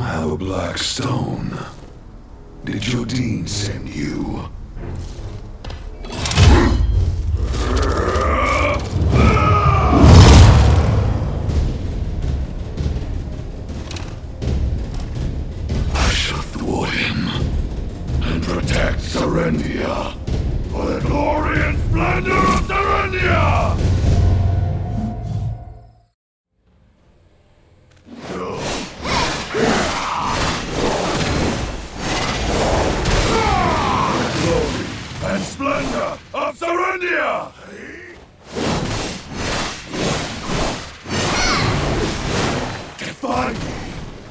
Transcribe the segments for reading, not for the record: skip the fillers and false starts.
have a black stone. Did Jodine send you? I shall thwart him and protect Serendia for the glory and splendor of Serendia! And splendor of Serendia! Defy me,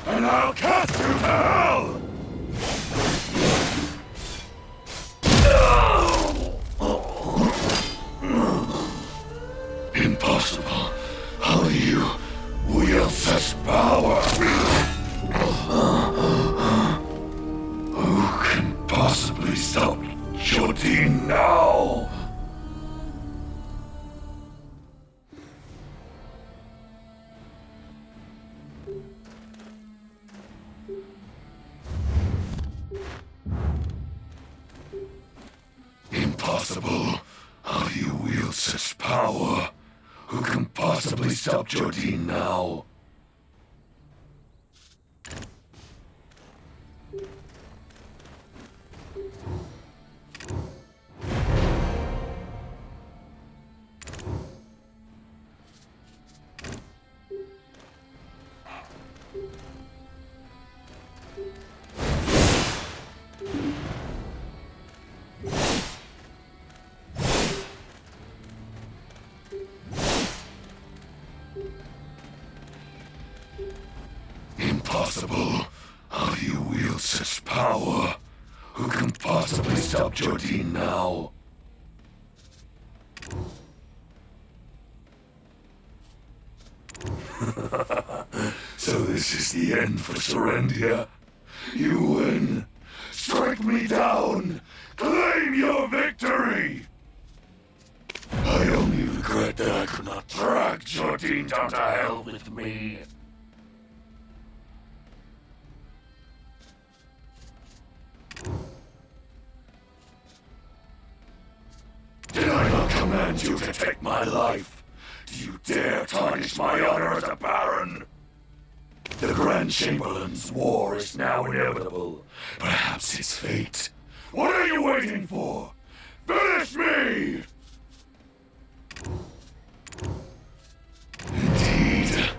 and I'll cast you to hell! Impossible. How do you wield such power? Who can possibly stop Jodine now? Impossible. How do you wield such power? Who can possibly stop Jodine now? Impossible. How do you wield such power? Who can possibly stop Jodine now? So this is the end for Serendia. You win. Strike me down. Claim your victory. I only regret that I could not drag Jodine down to hell with me. Did I not command you to take my life? Do you dare tarnish my honor as a Baron? The Grand Chamberlain's war is now inevitable. Perhaps it's fate. What are you waiting for? Finish me! Indeed,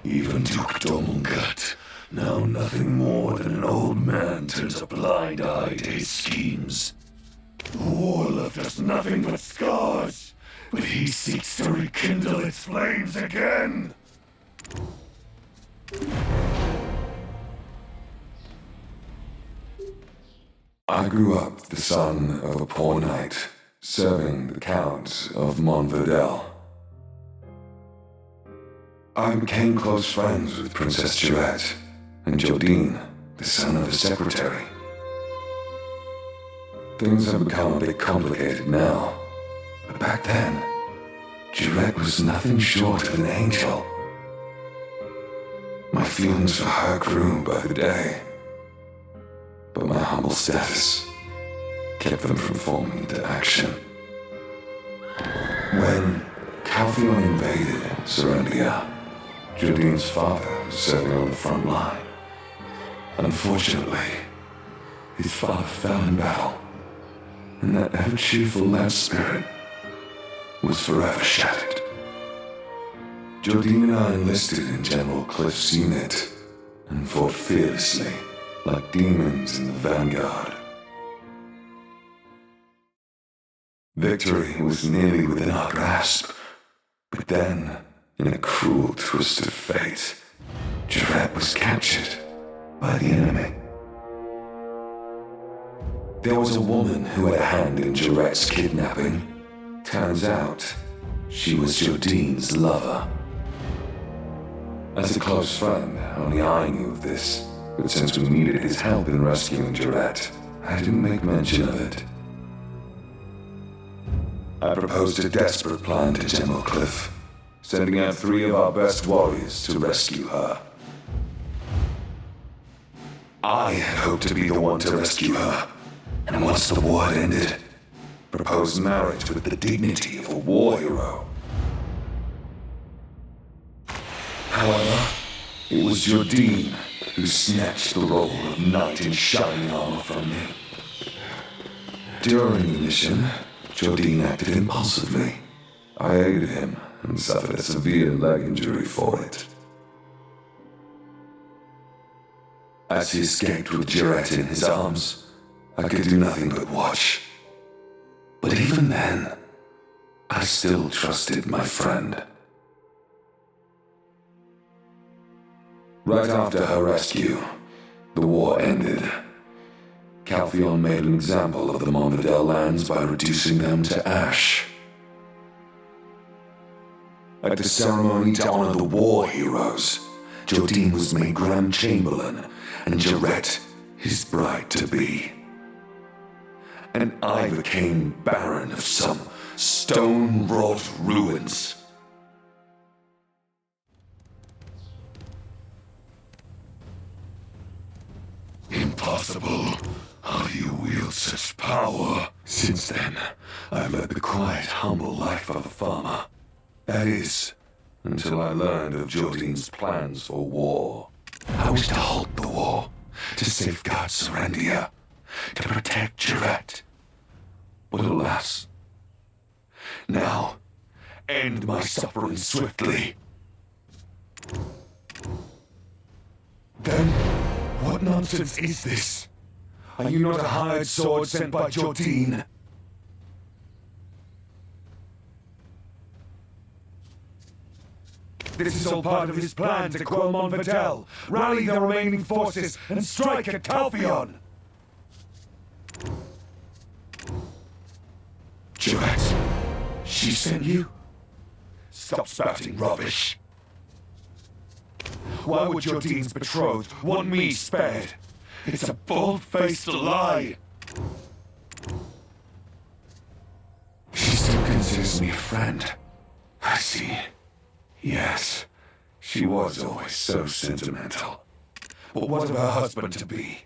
even Duke Dormungat, now nothing more than an old man, turns a blind eye to his schemes. The war left us nothing but scars, but he seeks to rekindle its flames again. I grew up the son of a poor knight, serving the Count of Montverdel. I became close friends with Princess Girette and Jodine, the son of the secretary. Things have become a bit complicated now, but back then, Girette was nothing short of an angel. My feelings for her grew by the day, but my humble status kept them from forming into action. When Caltheon invaded Serendia, Jodine's father was serving on the front line. Unfortunately, his father fell in battle, and that ever-cheerful lad spirit was forever shattered. Jodine and I enlisted in General Cliff's unit and fought fearlessly like demons in the vanguard. Victory was nearly within our grasp, but then, in a cruel twist of fate, Girette was captured by the enemy. There was a woman who had a hand in Girette's kidnapping. Turns out, she was Jodine's lover. As a close friend, only I knew of this, but since we needed his help in rescuing Girette, I didn't make mention of it. I proposed a desperate plan to General Cliff, sending out 3 of our best warriors to rescue her. I had hoped to be the one to rescue her, and once the war had ended, propose marriage with the dignity of a war hero. However, it was Jordine who snatched the role of knight in shining armor from me. During the mission, Jordine acted impulsively. I aided him and suffered a severe leg injury for it. As he escaped with Jarrett in his arms, I could do nothing but watch. But even then, I still trusted my friend. Right after her rescue, the war ended. Calpheon made an example of the Monvidel lands by reducing them to ash. At the ceremony to honor the war heroes, Jordine was made Grand Chamberlain, and Jarrett his bride-to-be. And I became Baron of some stone-wrought ruins. Impossible. How do you wield such power? Since then, I've led the quiet, humble life of a farmer. That is, until I learned of Jordine's plans for war. I wish to halt the war, to safeguard Serendia, to protect Jarrett. But alas, now, end my suffering swiftly. Then, what nonsense is this? Are you not a hired sword sent by Jordine? This is all part of his plan to quell Monvidel, rally the remaining forces, and strike at Calpheon! Jarrett, she sent you? Stop spouting rubbish. Why would Jordine's betrothed want me spared? It's a bold-faced lie! She still considers me a friend. I see. Yes, she was always so sentimental. But what of her husband-to-be?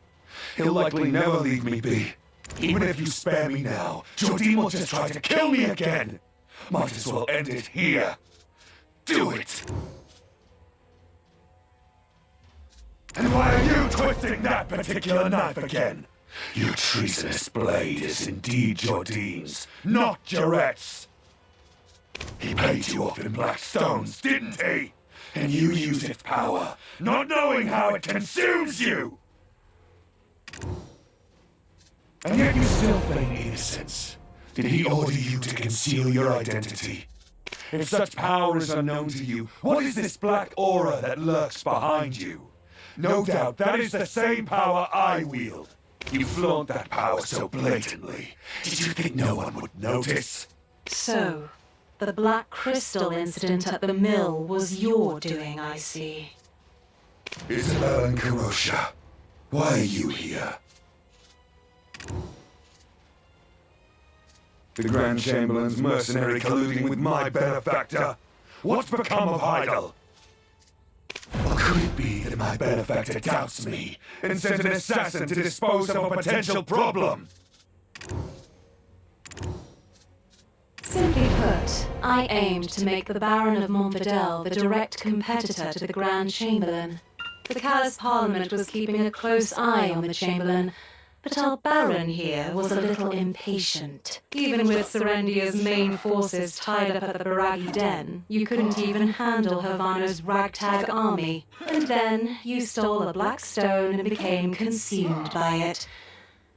He'll likely never leave me be. Even if you spare me now, Jordine will just try to kill me again! Might as well end it here. Do it! And why are you twisting that particular knife again? Your treasonous blade is indeed Jordine's, not Jarrett's. He paid you off in black stones, didn't he? And you used its power, not knowing how it consumes you! And yet you still feign innocence. Did he order you to conceal your identity? If such power is unknown to you, what is this black aura that lurks behind you? No doubt that is the same power I wield. You flaunt that power so blatantly. Did you think no one would notice? So, the black crystal incident at the mill was your doing, I see. Isabel and Karosha, why are you here? The Grand Chamberlain's mercenary colluding with my benefactor. What's become of Heidel? Or could it be that my benefactor doubts me and sent an assassin to dispose of a potential problem? Simply put, I aimed to make the Baron of Monvidel the direct competitor to the Grand Chamberlain. The Callous Parliament was keeping a close eye on the Chamberlain, but our Baron here was a little impatient. Even with Serendia's main forces tied up at the Baragi Den, you couldn't even handle Havana's ragtag army. And then you stole a black stone and became consumed by it.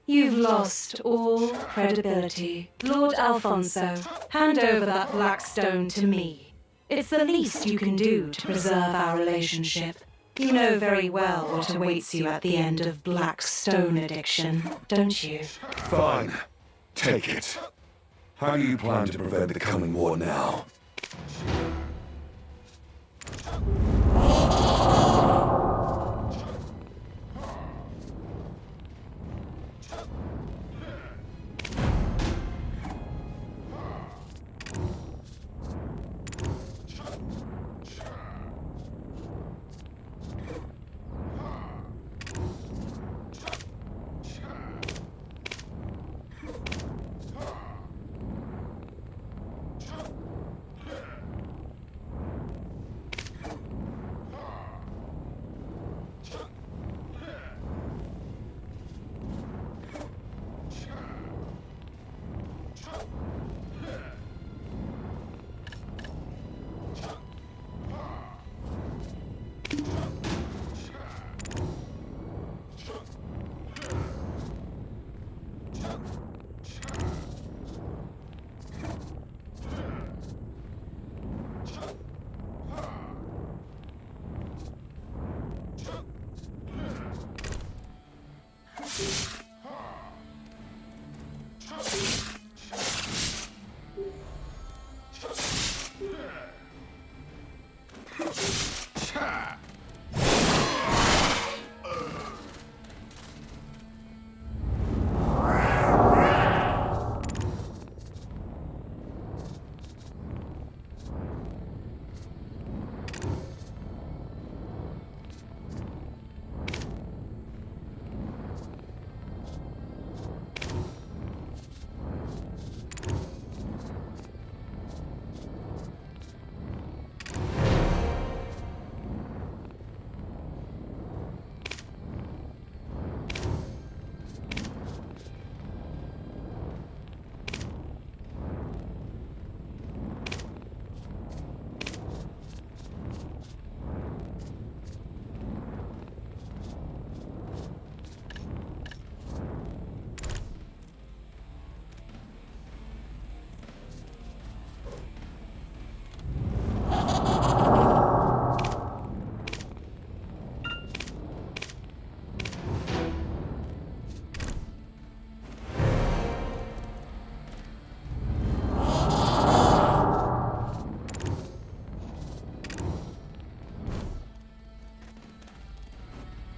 You've lost all credibility. Lord Alfonso, hand over that black stone to me. It's the least you can do to preserve our relationship. You know very well what awaits you at the end of black stone addiction, don't you? Fine. Take it. How do you plan to prevent the coming war now?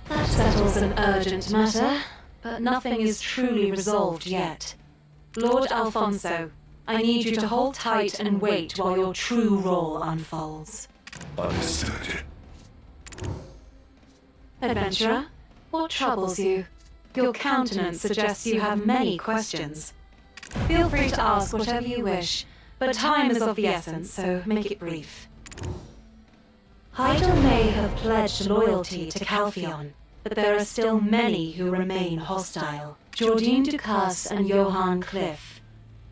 That settles an urgent matter, but nothing is truly resolved yet. Lord Alfonso, I need you to hold tight and wait while your true role unfolds. Understood. Adventurer, what troubles you? Your countenance suggests you have many questions. Feel free to ask whatever you wish, but time is of the essence, so make it brief. Hyder may have pledged loyalty to Calpheon, but there are still many who remain hostile. Jordine Ducasse and Johann Cliff.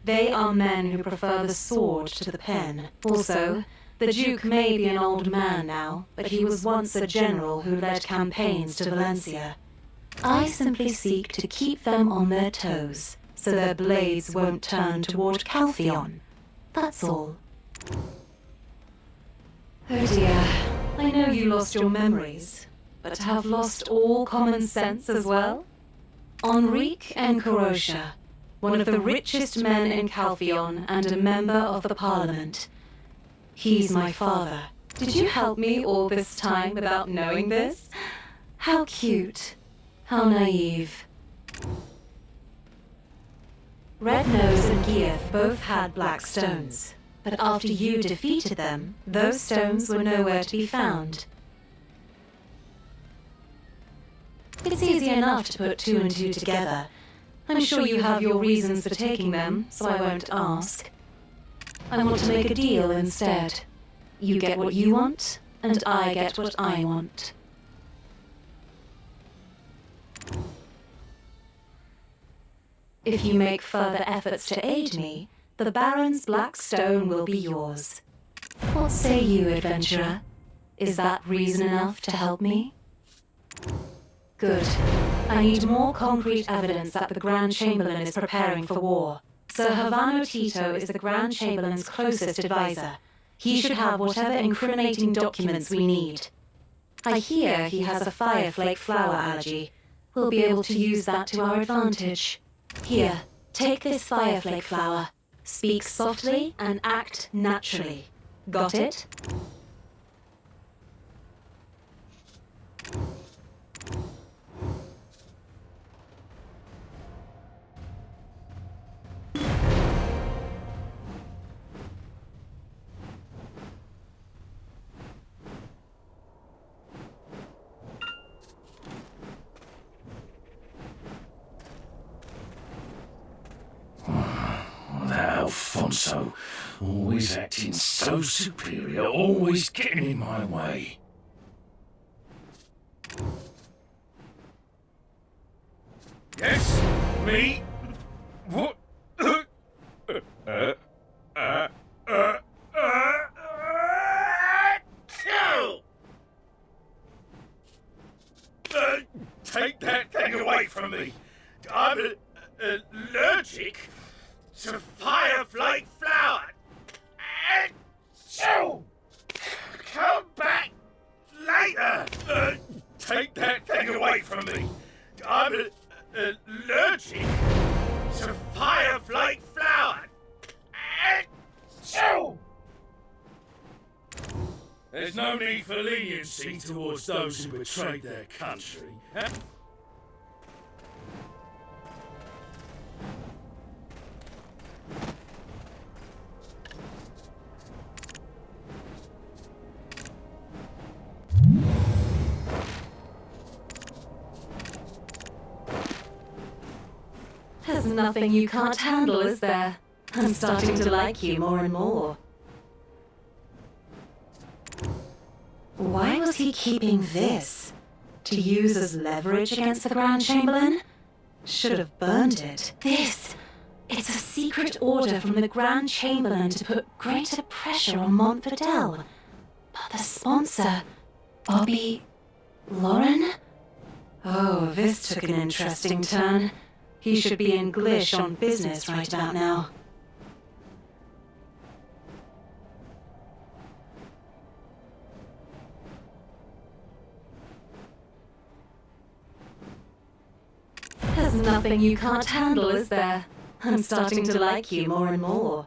They are men who prefer the sword to the pen. Also, the Duke may be an old man now, but he was once a general who led campaigns to Valencia. I simply seek to keep them on their toes, so their blades won't turn toward Calpheon. That's all. Oh dear, I know you lost your memories, but to have lost all common sense as well? Enrique Encarosha, one of the richest men in Calpheon and a member of the Parliament. He's my father. Did you help me all this time without knowing this? How cute. How naive. Red Nose and Geoff both had black stones, but after you defeated them, those stones were nowhere to be found. It's easy enough to put two and two together. I'm sure you have your reasons for taking them, so I won't ask. I want to make a deal instead. You get what you want, and I get what I want. If you make further efforts to aid me, the Baron's black stone will be yours. What say you, adventurer? Is that reason enough to help me? Good. I need more concrete evidence that the Grand Chamberlain is preparing for war. Sir Havano Tito is the Grand Chamberlain's closest advisor. He should have whatever incriminating documents we need. I hear he has a fireflake flower allergy. We'll be able to use that to our advantage. Here, take this fireflake flower. Speak softly and act naturally. Got it? Alfonso, always acting so superior, always getting in my way. Yes, me? What? Take that thing away from me. I'm allergic to fireflake flower. Achoo! Come back later. Take that thing away from me. I'm Allergic to firefly flower. Achoo! There's no need for leniency towards those who betrayed their country. There's nothing you can't handle, is there? I'm starting to like you more and more. Why was he keeping this? To use as leverage against the Grand Chamberlain? Should have burned it. It's a secret order from the Grand Chamberlain to put greater pressure on Montfidel. But the sponsor, Bobby... Lauren? Oh, this took an interesting turn. He should be in Glish on business right about now. There's nothing you can't handle, is there? I'm starting to like you more and more.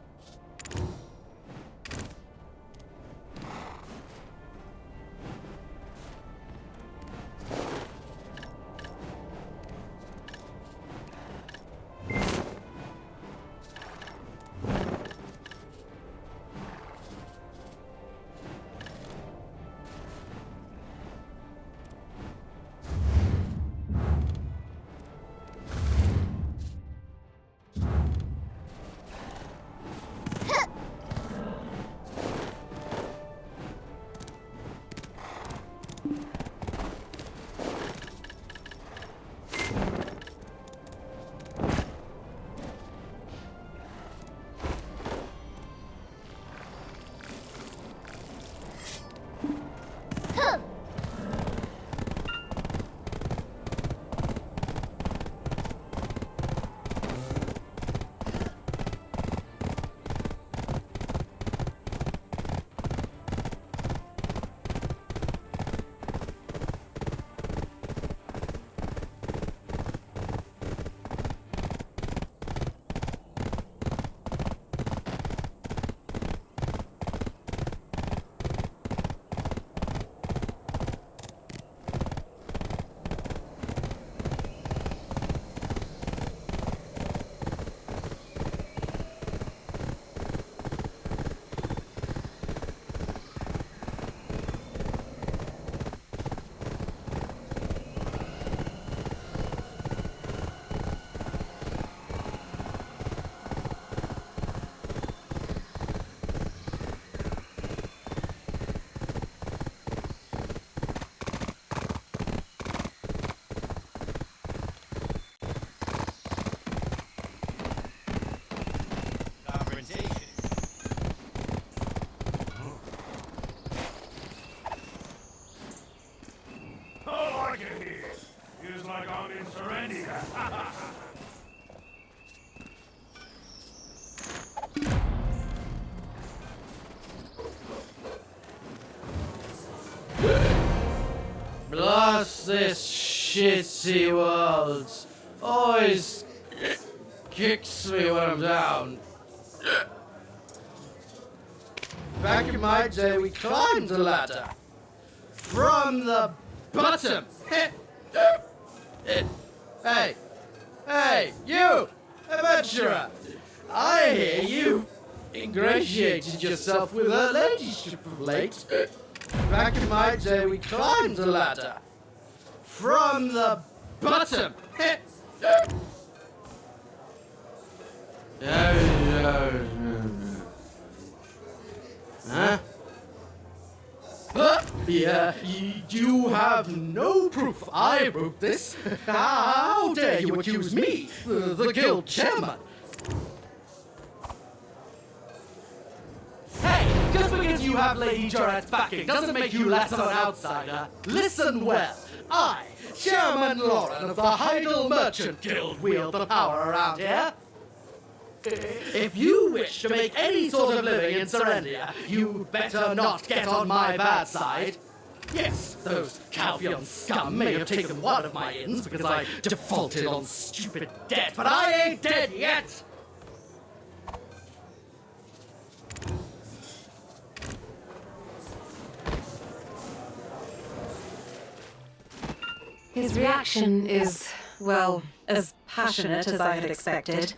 Blast this shitty world. Always kicks me when I'm down. Back in my day, we climbed the ladder. From the bottom. Hey, you, adventurer. I hear you ingratiated yourself with her ladyship of late. Back in my day, we climbed the ladder. From the bottom. Huh? Yeah, you have no proof I wrote this. How dare you accuse me, the guild chairman? Hey, just because you have Lady Jorat's backing doesn't make you less of an outsider. Listen well. I, Chairman Lauren of the Heidel Merchant Guild, wield the power around here. If you wish to make any sort of living in Serendia, you better not get on my bad side. Yes, those Calvion scum may have taken one of my inns because I defaulted on stupid debt, but I ain't dead yet! His reaction is, well, as passionate as I had expected.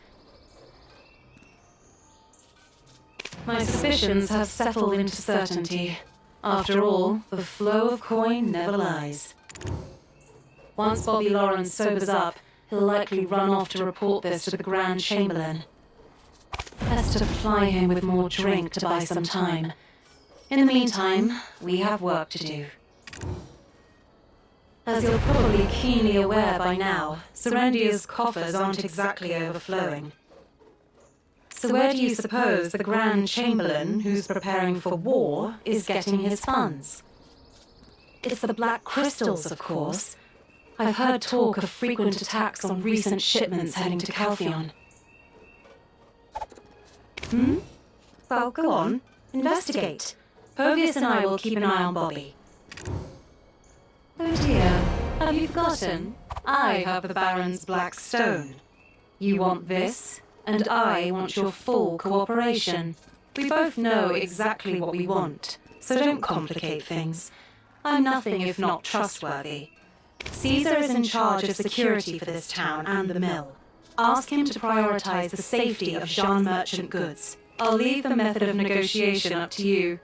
My suspicions have settled into certainty. After all, the flow of coin never lies. Once Bobby Lawrence sobers up, he'll likely run off to report this to the Grand Chamberlain. Best to ply him with more drink to buy some time. In the meantime, we have work to do. As you're probably keenly aware by now, Serendia's coffers aren't exactly overflowing. So where do you suppose the Grand Chamberlain, who's preparing for war, is getting his funds? It's the Black Crystals, of course. I've heard talk of frequent attacks on recent shipments heading to Calphion. Well, go on. Investigate. Povius and I will keep an eye on Bobby. Oh dear, have you forgotten? I have the Baron's Black Stone. You want this, and I want your full cooperation. We both know exactly what we want, so don't complicate things. I'm nothing if not trustworthy. Caesar is in charge of security for this town and the mill. Ask him to prioritize the safety of Jean merchant goods. I'll leave the method of negotiation up to you.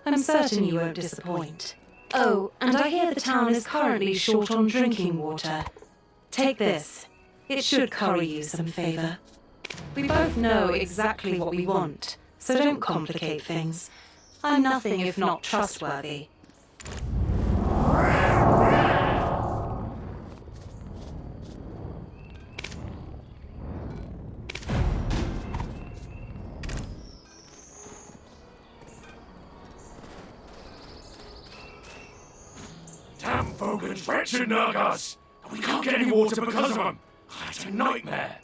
I'm certain you won't disappoint. Oh, and I hear the town is currently short on drinking water. Take this. It should curry you some favor. We both know exactly what we want, so don't complicate things. I'm nothing if not trustworthy. Damn Vogan's wretched Nagas! We can't get any water because of them! It's a nightmare!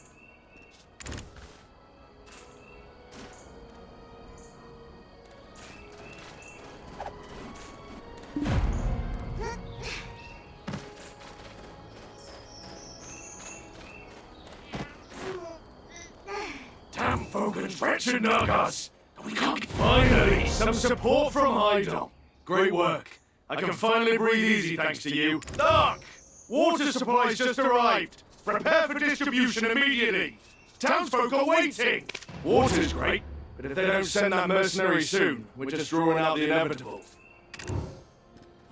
Damn Vogan's wretched Nagas! We can't... Finally, some support from Heidel. Great work. I can finally breathe easy thanks to you. Look! Water supplies just arrived. Prepare for distribution immediately. Townsfolk are waiting. Water's great, but if they don't send that mercenary soon, we're just drawing out the inevitable.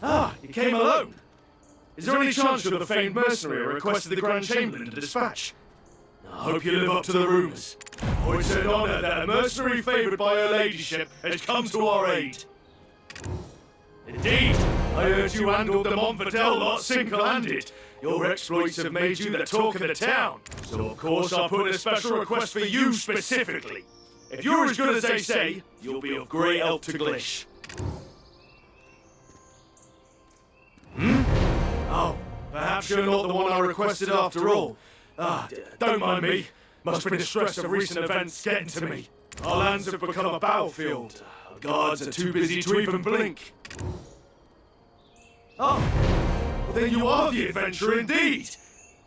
Ah, you came alone. Is there any chance you're the famed mercenary who requested the Grand Chamberlain to dispatch? I hope you live up to the rumours. For it's an honour that a mercenary favoured by her ladyship has come to our aid. Indeed, I heard you handled the Montfordel lot single-handed. Your exploits have made you the talk of the town. So of course I'll put in a special request for you specifically. If you're as good as they say, you'll be of great help to Glish. Oh, perhaps you're not the one I requested after all. Don't mind me. Must be the stress of recent events getting to me. Our lands have become a battlefield. Our guards are too busy to even blink. Oh, well then you are the adventurer indeed.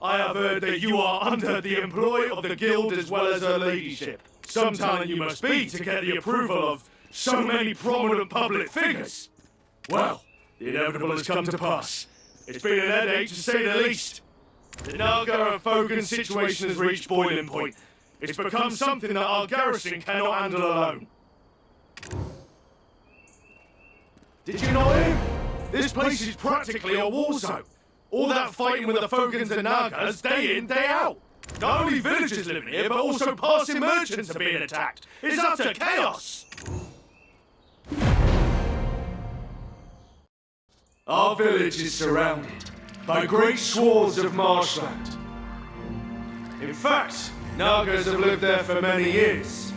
I have heard that you are under the employ of the guild as well as her ladyship. Some talent you must be to get the approval of so many prominent public figures. Well, the inevitable has come to pass. It's been an headache to say the least. The Naga and Fogan situation has reached boiling point. It's become something that our garrison cannot handle alone. Did you know him? This place is practically a war zone. All that fighting with the Fogans and Nagas, day in, day out. Not only villagers living here, but also passing merchants are being attacked. It's utter chaos. Our village is surrounded by great swaths of marshland. In fact, Nagas have lived there for many years.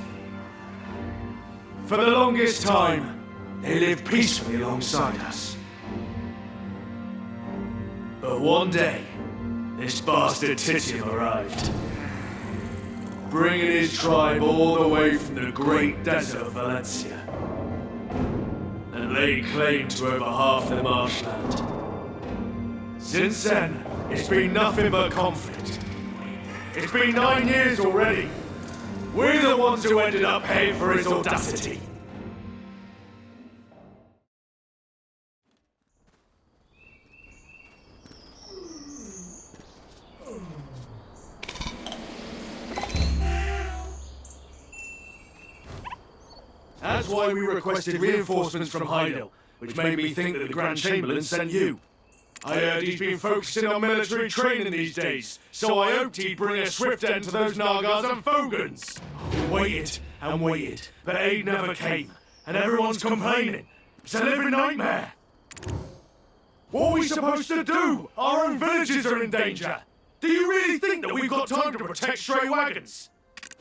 For the longest time, they lived peacefully alongside us. But one day, this bastard Titium arrived, bringing his tribe all the way from the great desert of Valencia. And laid claim to over half the marshland. Since then, it's been nothing but conflict. It's been 9 years already. We're the ones who ended up paying for his audacity. That's why we requested reinforcements from Heidel, which made me think that the Grand Chamberlain sent you. I heard he's been focusing on military training these days, so I hoped he'd bring a swift end to those Nagas and Fogans. We waited and waited, but aid never came, and everyone's complaining. It's a living nightmare. What are we supposed to do? Our own villages are in danger. Do you really think that we've got time to protect stray wagons?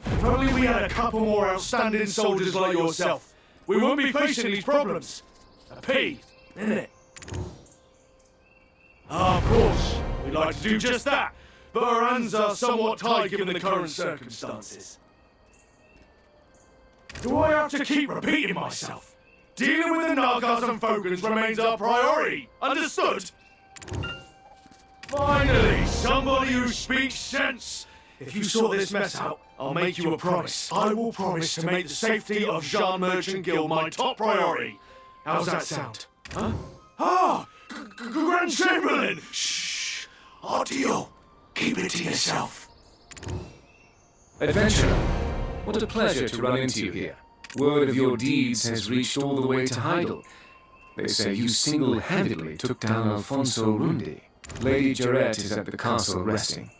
If only we had a couple more outstanding soldiers like yourself, we wouldn't be facing these problems. A pity, isn't it? Ah, of course, we'd like to do just that, but our hands are somewhat tied given the current circumstances. Do I have to keep repeating myself? Dealing with the Nagas and Fogans remains our priority, understood? Finally, somebody who speaks sense! If you sort this mess out, I'll make you a promise. I will promise to make the safety of Jean Merchant Guild my top priority. How's that sound? Huh? Ah! Grand Chamberlain! Shh! Our deal. Keep it to yourself. Adventurer, what a pleasure to run into you here. Word of your deeds has reached all the way to Heidel. They say you single-handedly took down Alfonso Rundi. Lady Jarrett is at the castle resting.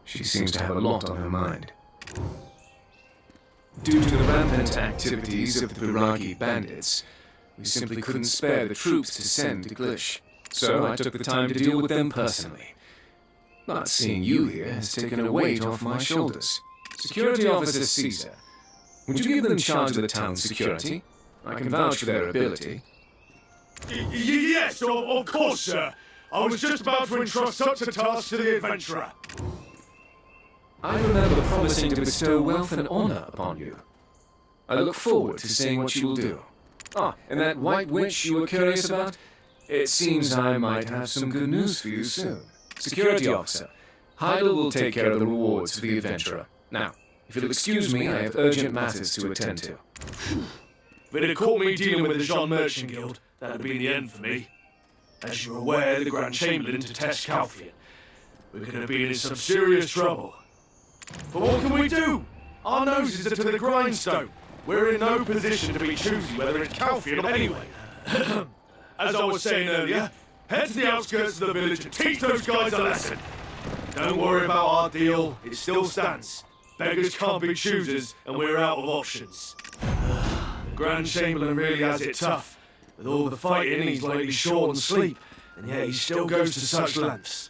She seems to have a lot on her mind. Due to the rampant activities of the Biragi bandits, we simply couldn't spare the troops to send to Glish, so I took the time to deal with them personally. But seeing you here has taken a weight off my shoulders. Security Officer Caesar, would you give them charge of the town's security? I can vouch for their ability. Yes, of course, sir. I was just about to entrust such a task to the adventurer. I remember promising to bestow wealth and honor upon you. I look forward to seeing what you will do. Ah, and that white witch you were curious about? It seems I might have some good news for you soon. Security Officer, Heidel will take care of the rewards for the adventurer. Now, if you'll excuse me, I have urgent matters to attend to. If it had caught me dealing with the Jean Merchant Guild, that would be the end for me. As you're aware, the Grand Chamberlain to test Calfian. We're going to be in some serious trouble. But what can we do? Our noses are to the grindstone. We're in no position to be choosy whether it's Calfian or anyway. As I was saying earlier, head to the outskirts of the village and teach those guys a lesson. Don't worry about our deal, it still stands. Beggars can't be choosers, and we're out of options. The Grand Chamberlain really has it tough. With all the fighting, he's lately short on sleep, and yet he still goes to such lengths.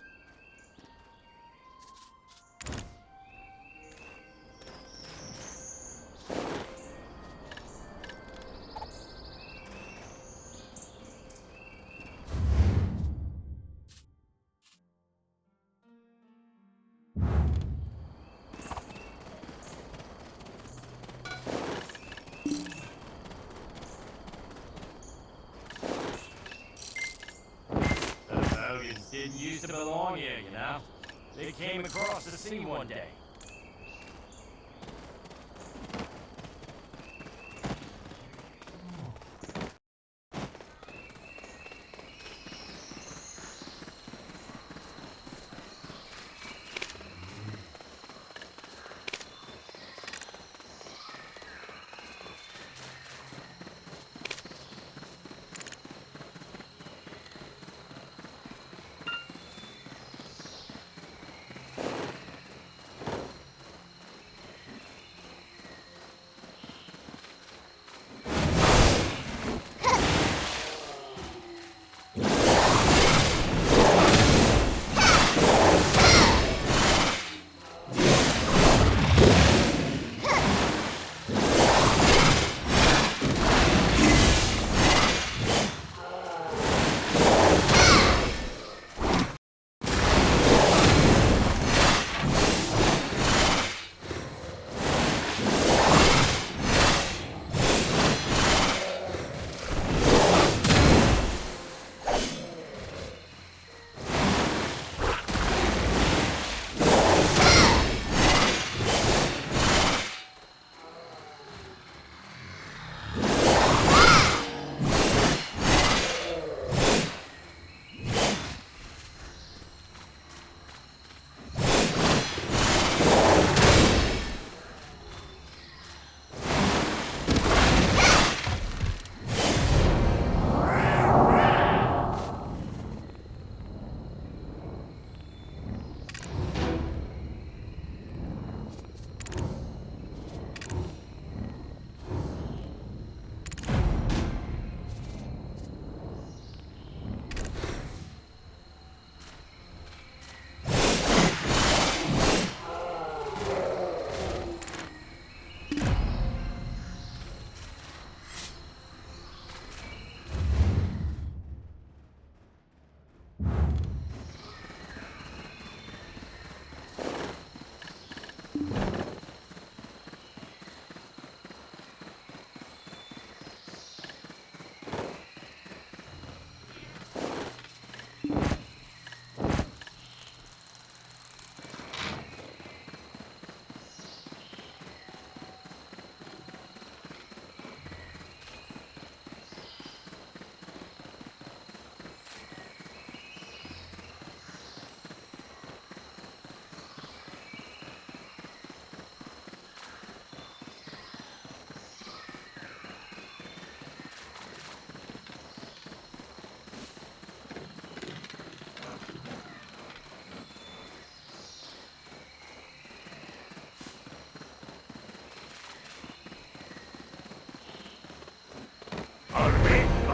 Didn't used to belong here, you know? They came across the scene one day.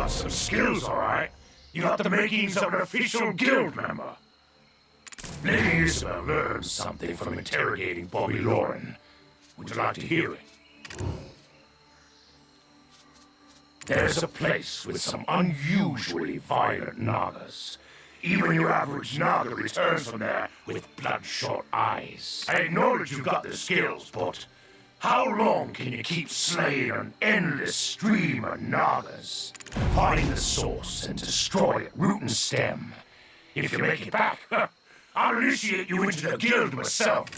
got some skills, alright. You got the makings of an official guild member. Lady Isabel learned something from interrogating Bobby Lauren. Would you like to hear it? There's a place with some unusually violent Nagas. Even your average Naga returns from there with bloodshot eyes. I acknowledge you've got the skills, but how long can you keep slaying an endless stream of Nagas? Find the source and destroy it, root and stem. If you make it back, I'll initiate you into the guild myself.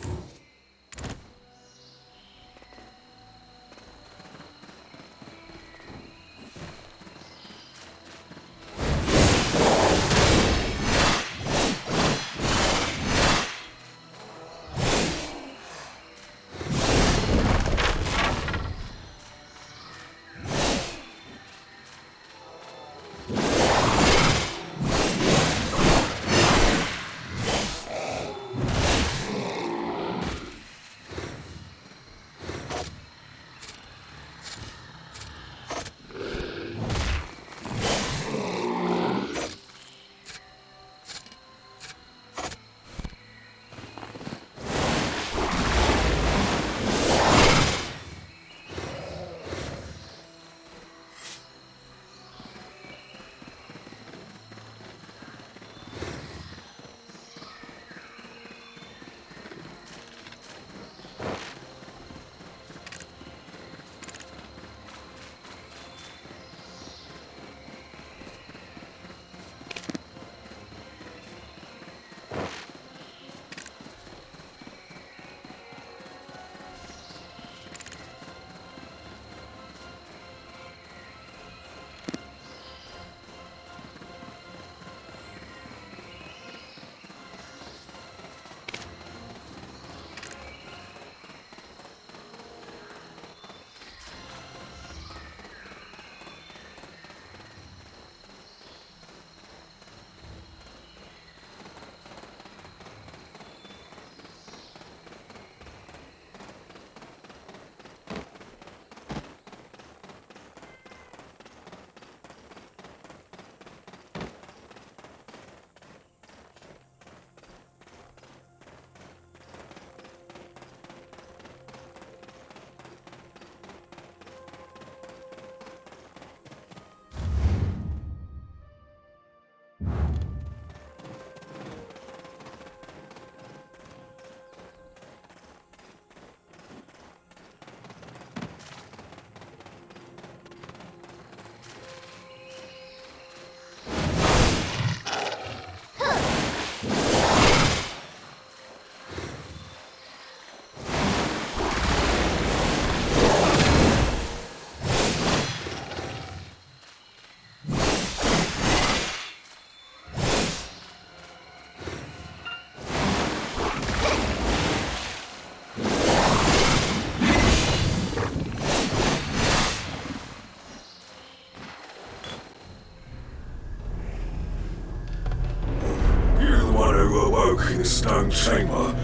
In the stone chamber,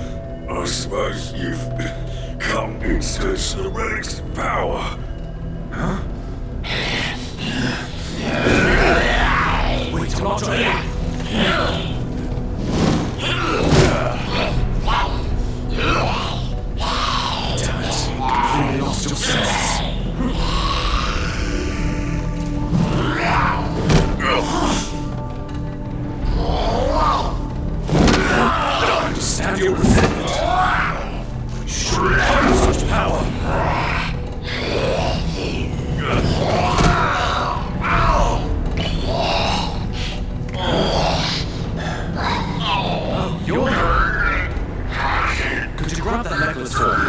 I suppose you've come to search the relic's power. Huh? Wait, I'm not ready. Damn it, completely lost your senses. Understand your resentment. You shouldn't have such power. Oh, you're hurt. Could you grab that necklace for me?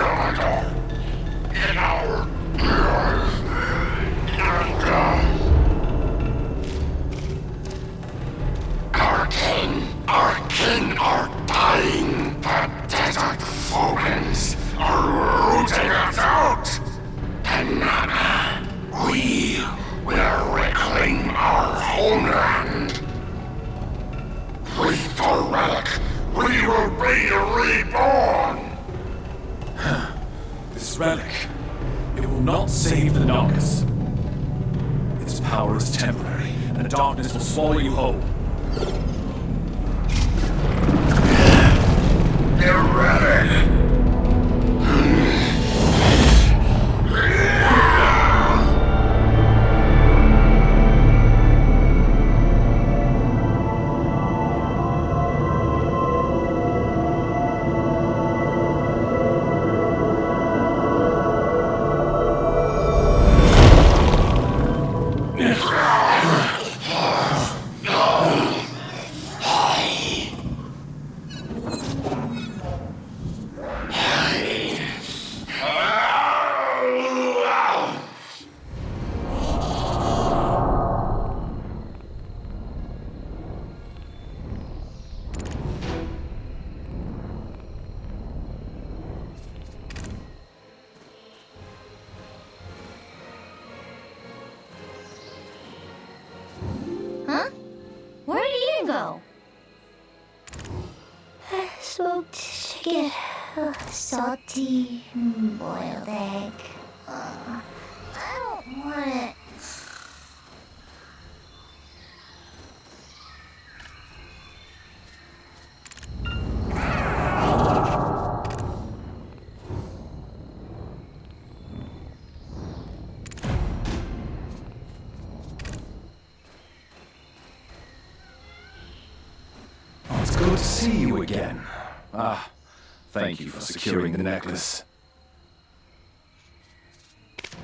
Our king are dying. The desert Fogans are rooting us out. And we will reclaim our homeland. With the relic, we will be reborn. This relic, it will not save the Nagas. Its power is temporary. and the darkness will swallow you whole. The relic! Huh? Where did Eden go? Smoked chicken, salty boiled egg. I don't want it. It's good to see you again. Ah, thank you for securing the necklace.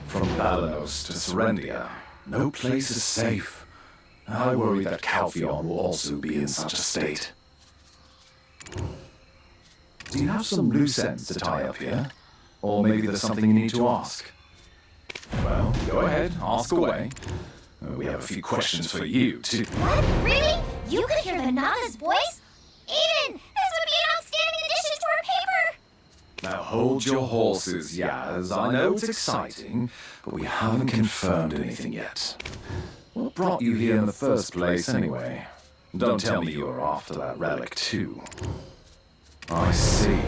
From Balanos to Serendia, no place is safe. I worry that Calpheon will also be in such a state. Do you have some loose ends to tie up here? Or maybe there's something you need to ask? Well, go ahead, ask away. We have a few questions for you, too. What? Really? You could hear the Nana's voice? Eden, this would be an outstanding addition to our paper! Now hold your horses, Yaz. I know it's exciting, but we haven't confirmed anything yet. What brought you here in the first place, anyway? Don't tell me you were after that relic, too. I see.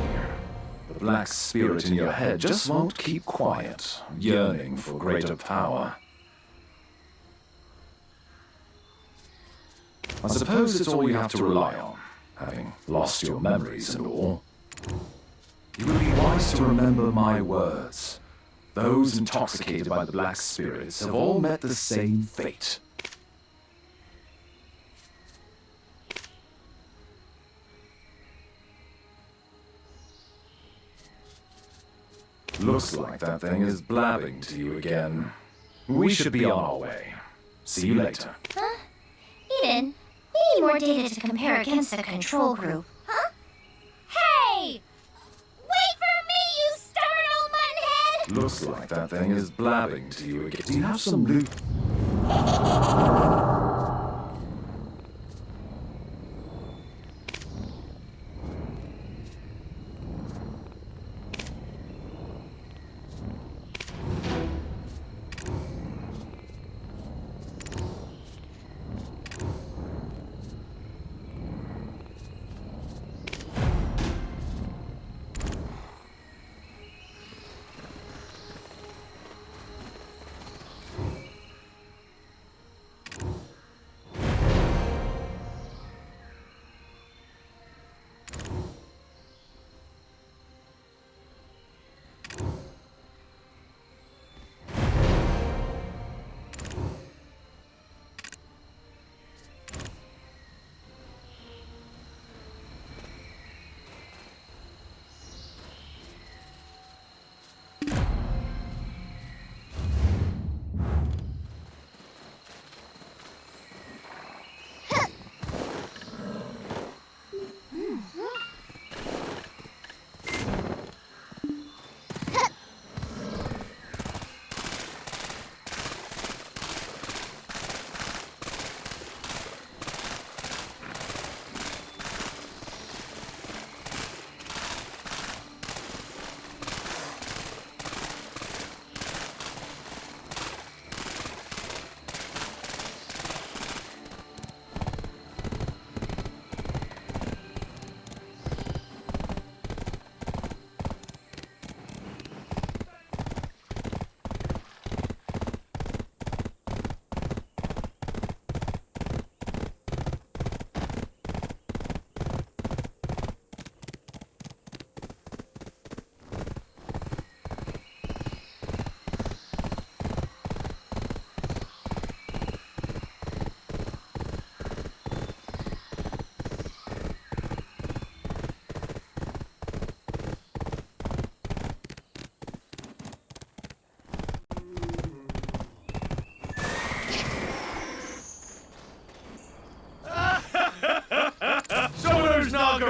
The black spirit in your head just won't keep quiet, yearning for greater power. I suppose it's all you have to rely on, having lost your memories and all. You would be wise to remember my words. Those intoxicated by the black spirits have all met the same fate. Looks like that thing is blabbing to you again. We should be on our way. See you later. Huh? Eden, we need more data to compare against the control group. Huh? Hey! Wait for me, you stubborn old muttonhead! Looks like that thing is blabbing to you again. Do you have some loot?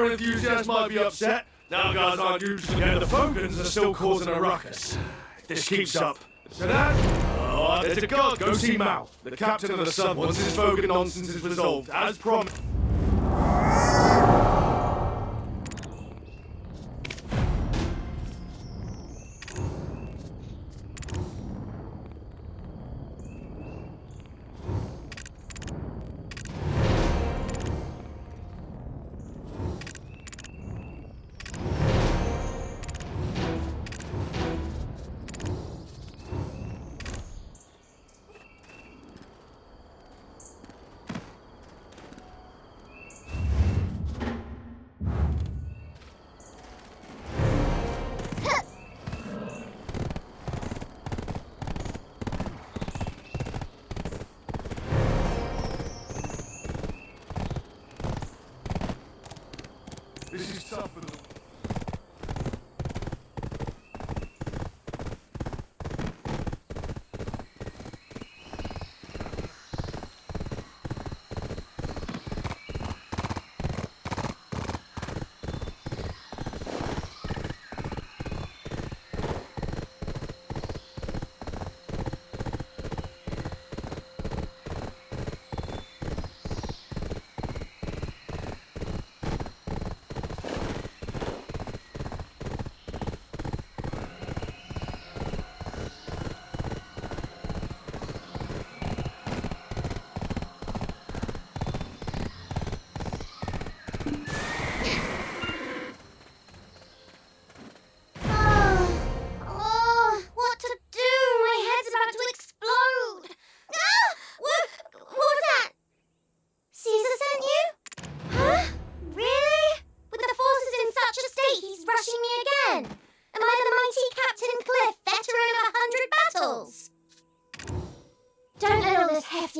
power enthusiast might be upset. Now guys aren't usually getting the Fogans are still causing a ruckus. If this keeps up. So that? Oh, there's a guard. Go see Mal, the captain of the Sun, once his Fogan nonsense is resolved, as promised. This is tough for them.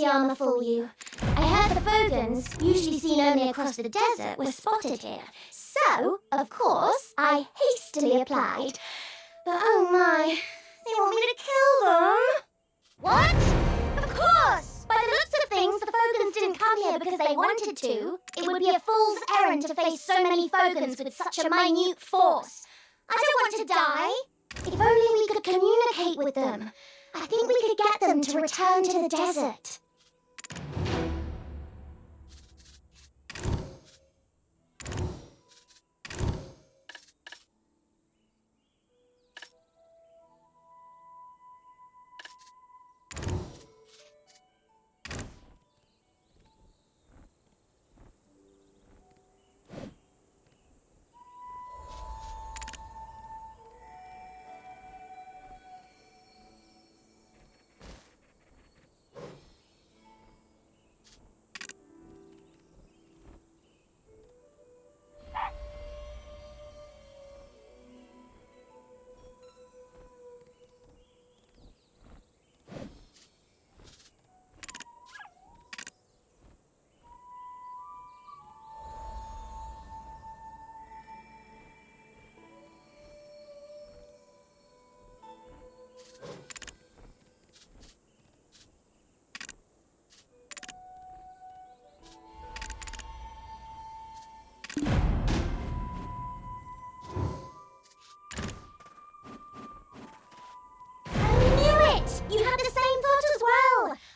Armor fool you. I heard the Fogans, usually seen only across the desert, were spotted here. So, of course, I hastily applied. But oh my, they want me to kill them. What? Of course! By the looks of things, the Fogans didn't come here because they wanted to. It would be a fool's errand to face so many Fogans with such a minute force. I don't want to die. If only we could communicate with them. I think we could get them to return to the desert.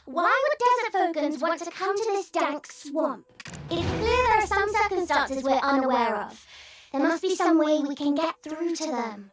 Why would desert Fogans want to come to this dank swamp? It's clear there are some circumstances we're unaware of. There must be some way we can get through to them.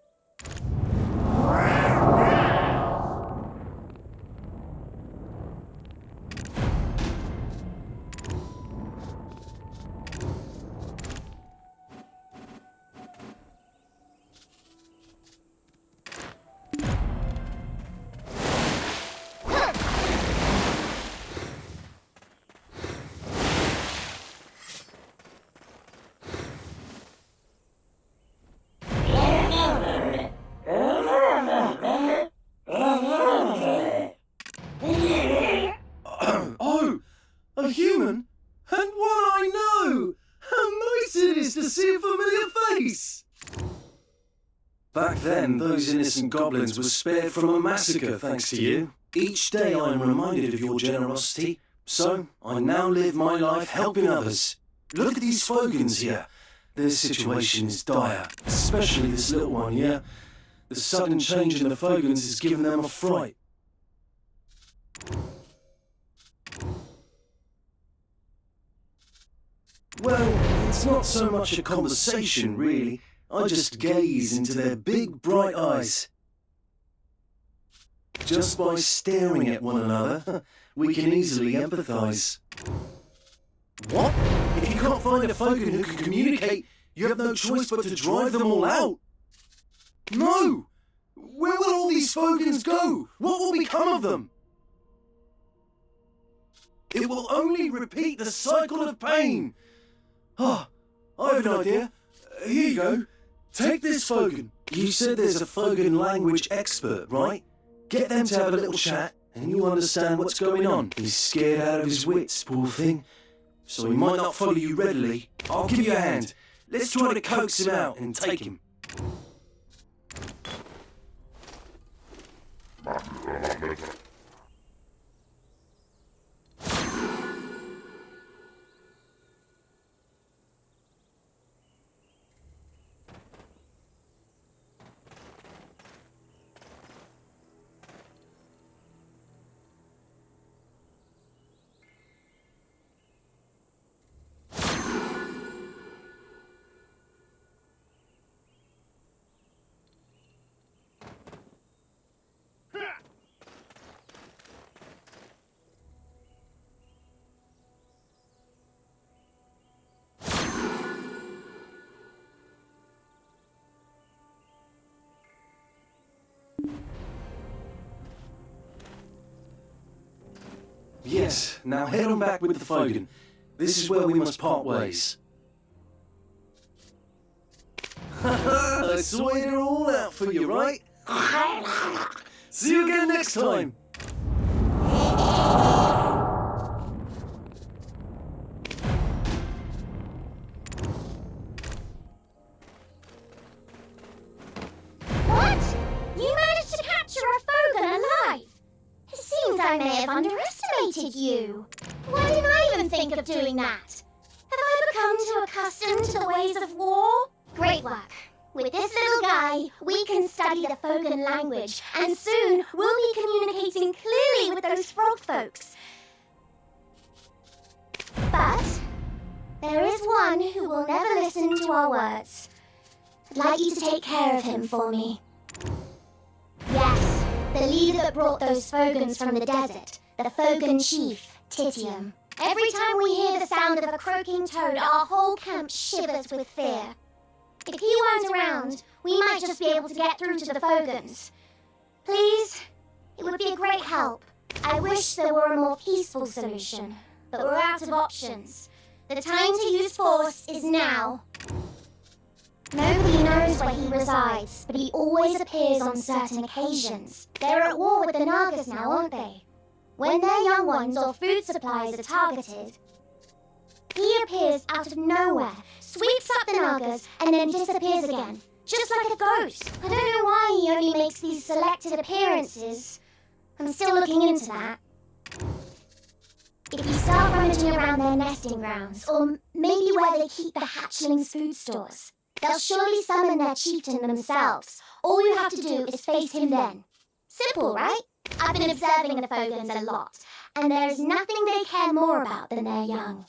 A human? And one I know! How nice it is to see a familiar face! Back then, those innocent goblins were spared from a massacre thanks to you. Each day I am reminded of your generosity, so I now live my life helping others. Look at these Fogans here. Their situation is dire, especially this little one, yeah? The sudden change in the Fogans has given them a fright. Well, it's not so much a conversation, really. I just gaze into their big, bright eyes. Just by staring at one another, we can easily empathise. What? If you can't find a Fogan who can communicate, you have no choice but to drive them all out? No! Where will all these Fogans go? What will become of them? It will only repeat the cycle of pain. Ah, I have an idea. Here you go. Take this Fogan. You said there's a Fogan language expert, right? Get them to have a little chat, and you'll understand what's going on. He's scared out of his wits, poor thing. So he might not follow you readily. I'll give you a hand. Let's try to coax him out and take him. Yes, now head on back with the Fogan. This is where we must part ways. I sorted it all out for you, right? See you again next time. What? You managed to capture a Fogan alive? It seems I may have underestimated you. Why didn't I even think of doing that? Have I become too accustomed to the ways of war? Great work. With this little guy, we can study the Fogan language, and soon we'll be communicating clearly with those frog folks. But there is one who will never listen to our words. I'd like you to take care of him for me. Yes, the leader that brought those Fogans from the desert, the Fogan chief, Titium. Every time we hear the sound of a croaking toad, our whole camp shivers with fear. If he weren't around, we might just be able to get through to the Fogans. Please, it would be a great help. I wish there were a more peaceful solution, but we're out of options. The time to use force is now. Nobody knows where he resides, but he always appears on certain occasions. They're at war with the Nagas now, aren't they? When their young ones or food supplies are targeted, he appears out of nowhere, sweeps up the Nagas, and then disappears again, just like a ghost. I don't know why he only makes these selected appearances. I'm still looking into that. If you start rummaging around their nesting grounds, or maybe where they keep the hatchlings' food stores, they'll surely summon their chieftain themselves. All you have to do is face him then. Simple, right? I've been observing the Fogans a lot, and there's nothing they care more about than their young.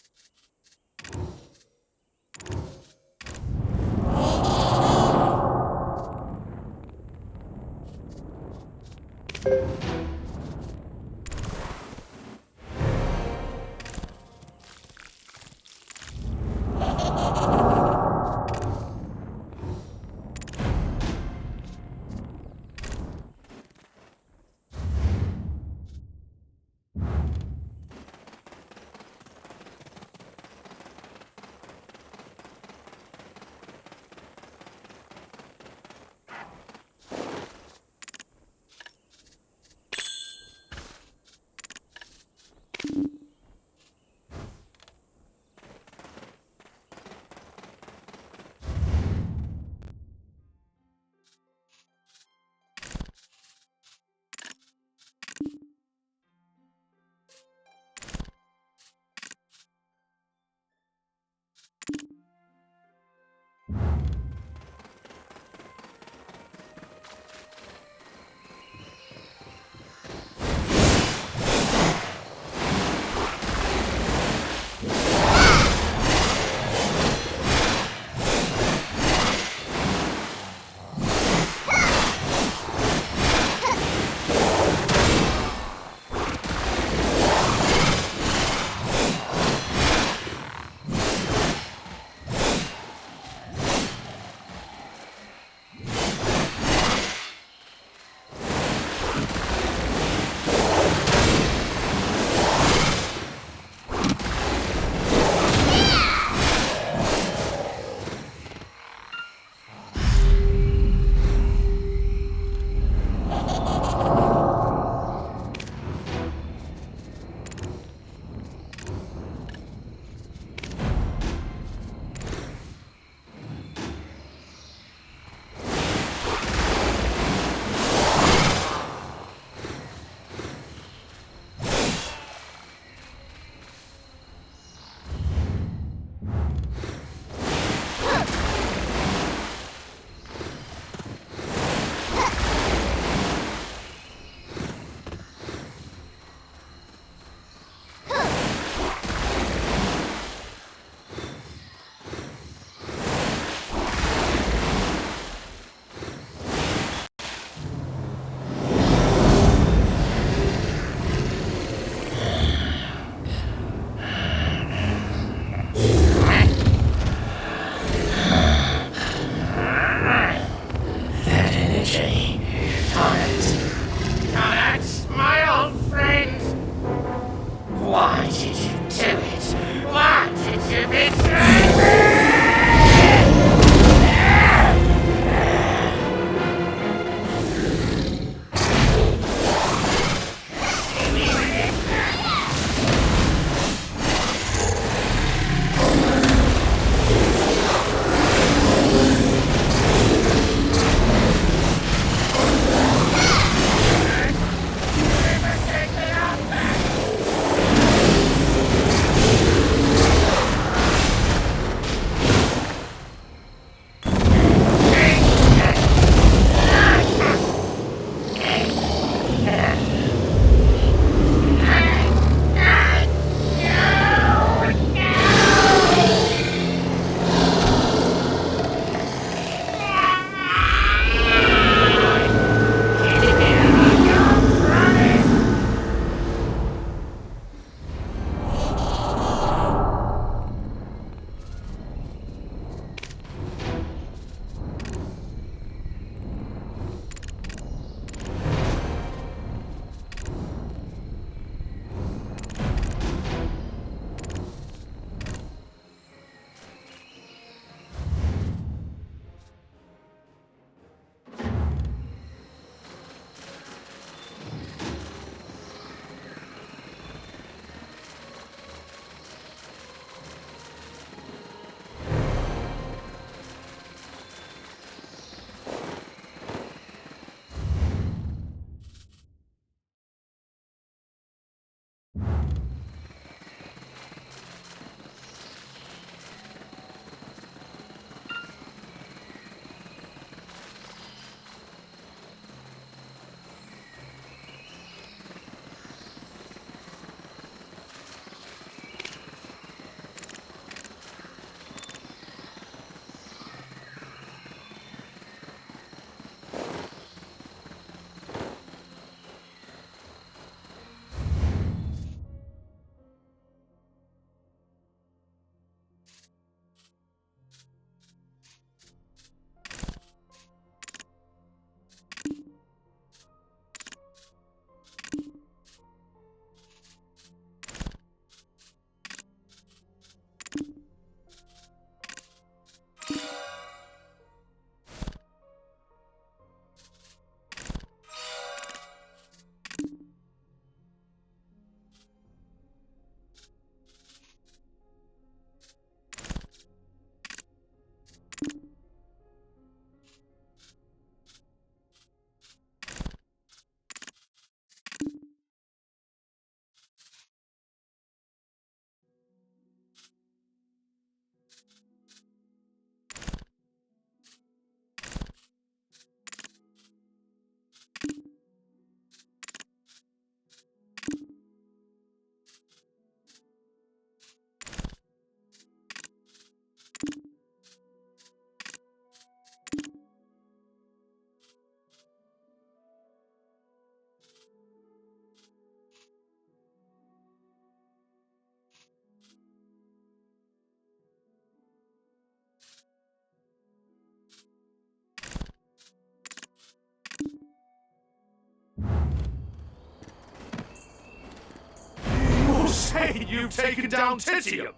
You're saying you've taken down Titium?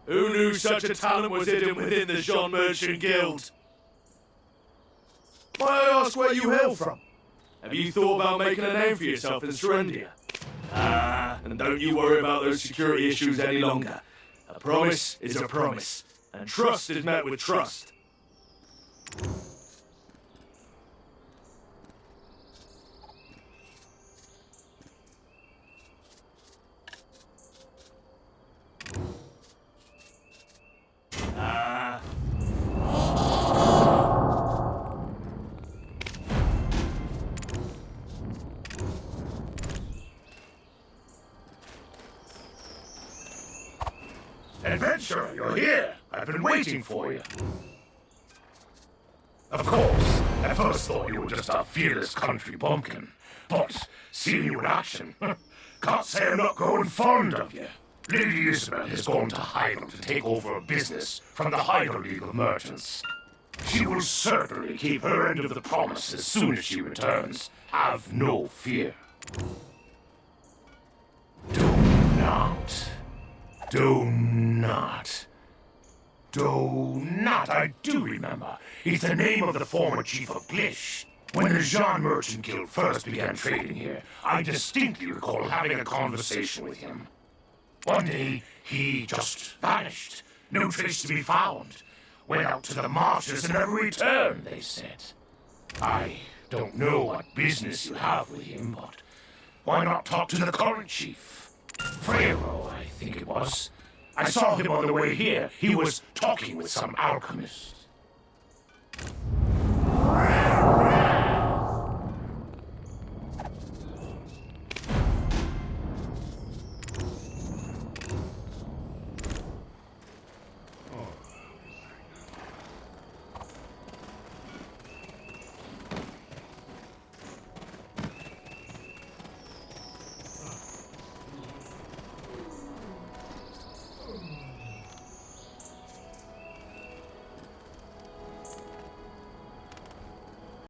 Who knew such a talent was hidden within the Jean Merchant Guild? May I ask where you hail from? Have you thought about making a name for yourself in Serendia? And don't you worry about those security issues any longer. A promise is a promise, and trust is met with trust. Adventurer, you're here. I've been waiting for you. Of course, I first thought you were just a fearless country bumpkin. But seeing you in action, can't say I'm not growing fond of you. Lady Isabel has gone to Heidel to take over a business from the Heidel League of Merchants. She will certainly keep her end of the promise as soon as she returns. Have no fear. Do not. I do remember. It's the name of the former chief of Glish. When the Jean Merchant Guild first began trading here, I distinctly recall having a conversation with him. One day, he just vanished. No trace to be found. Went out to the marshes and never returned, they said. I don't know what business you have with him, but why not talk to the current chief? Frero, I think it was. I saw him on the way here. He was talking with some alchemist.